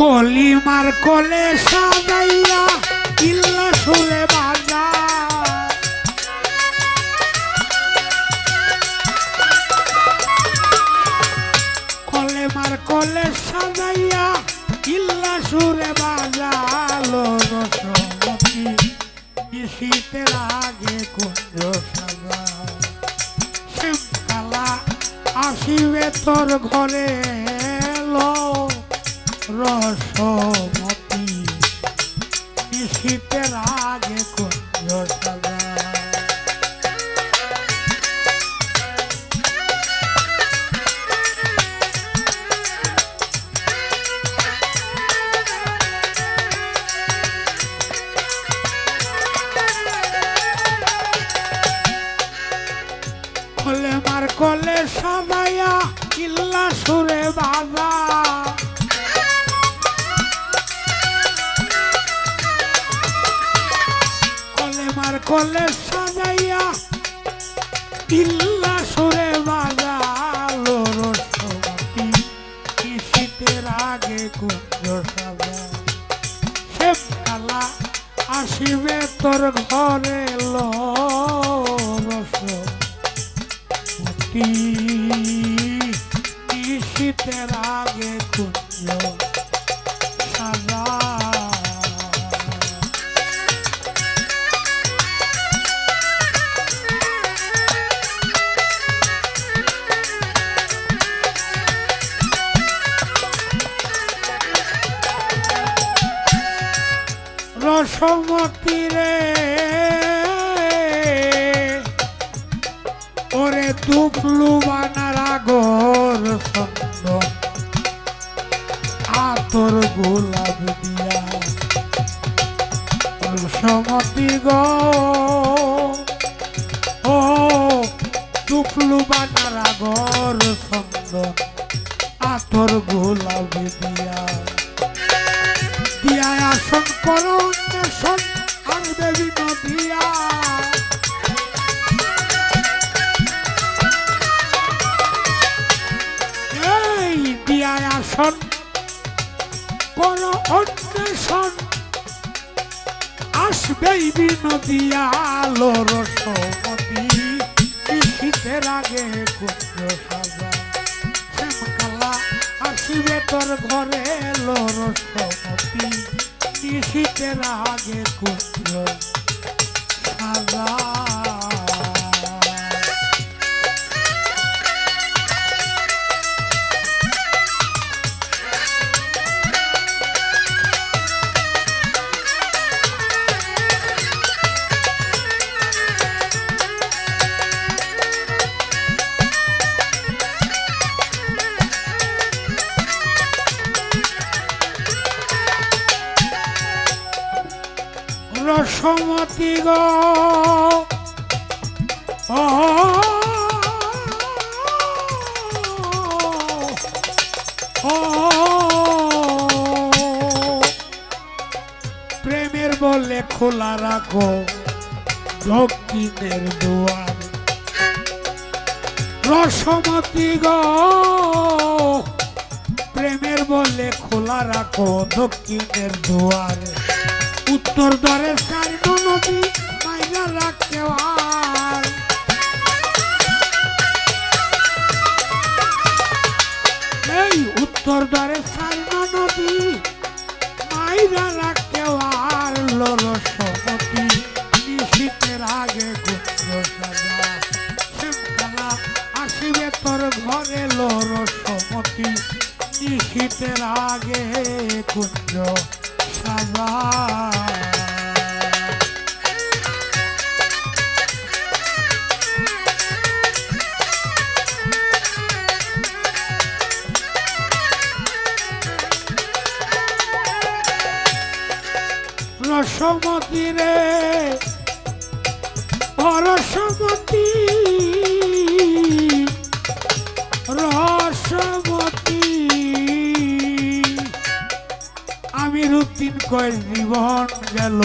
কলিমার কোলে সাজাইয়া ইল্লা সুরে বাজা কলিমার কোলে সাজাইয়া ইল্লা সুরে বাজালো রসমতি শীতের আগে কুঞ্জ সাজা শ্যামকালা আসিবে তোর ঘরে এলো রসমতি শীতের আগে কুঞ্জ সাজা কলেমার কোলে সাজাইয়া ইল্লা সুরে বাজা কলেমার কোলে সাজাইয়া ইল্লা সুরে বাজা লো রসমতি শীতের আগে কুঞ্জ সাজা শ্যামকালা আসিবে তোর ঘরে লো রসমতি শীতের আগে কুঞ্জ সাজা রসমতি রে ওরে দুপলু বানার আগর ছন্দ আতর গোলাপ দিয়া রসমতি গো ও দুপলু বানার আগর ছন্দ আতর গোলাপ দিয়া দিয়া আসন করো নেশন আর দেবী নদিয়া এই দিয়া আসন করো অন্বেষণ আসবেই বিনদিয়া লো রসমতি শীতের আগে কুঞ্জ সাজা শ্যামকালা আসিবে তোর ঘরে লো রসমতি শীতের আগে কুঞ্জ সাজা রসমতি গো প্রেমের বলে খোলা রাখো দক্ষিণের দুয়ার রসমতি গো প্রেমের বলে খোলা রাখো দক্ষিণের দুয়ার উত্তর দ্বারে চারি নদী মাইরা রাখতে আর এই উত্তর দ্বারে চারি নদী মাইরা রাখতে আর লো রসমতি শীতের আগে কুঞ্জ সাজা শ্যামকালা আসিবে তোর ঘরে লো রসমতি শীতের আগে কুঞ্জ সাজা রসমতি রে রসমতি রসমতি আমি রুটিন কয় জীবন গেল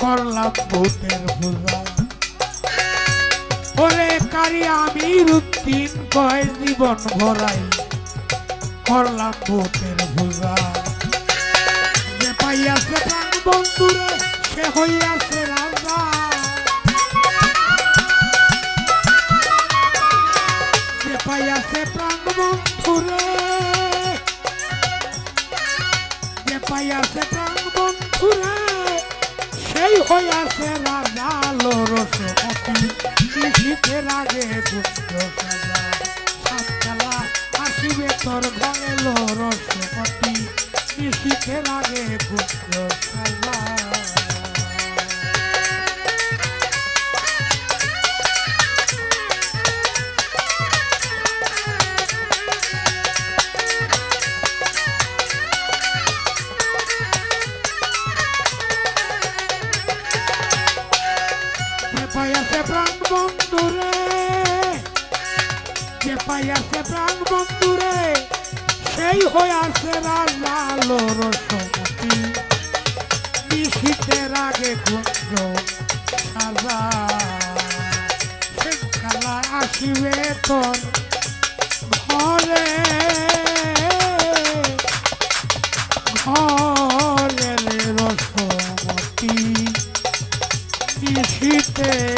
করলাম ভূতের পূজা ওরে কারি আমি রুটিন কয় জীবন ভরাই করলাম ভূতের পূজা বন্ধুরে সে হইয়াছে রাজা যে পাইয়াছে প্রাণ বন্ধুরে যে পাইয়াছে প্রাণ বন্ধুরে সেই হইয়াছে রাজা লরসপতি শীতের আগে দুঃখ সাজা সাতকালা আসিবে তোর ঘরে লরসপতি শীতের আগে দুঃখ সাজা পাইয়াছে প্রাণ বন্ধুরে যে পাইয়াছে প্রাণ বন্ধুরে সেই হইয়াছে রাজা লরসপতি শীতের আগে কুঞ্জ সাজা কালা আসিবে তোর ঘরে ঘরে রসমতি শীতে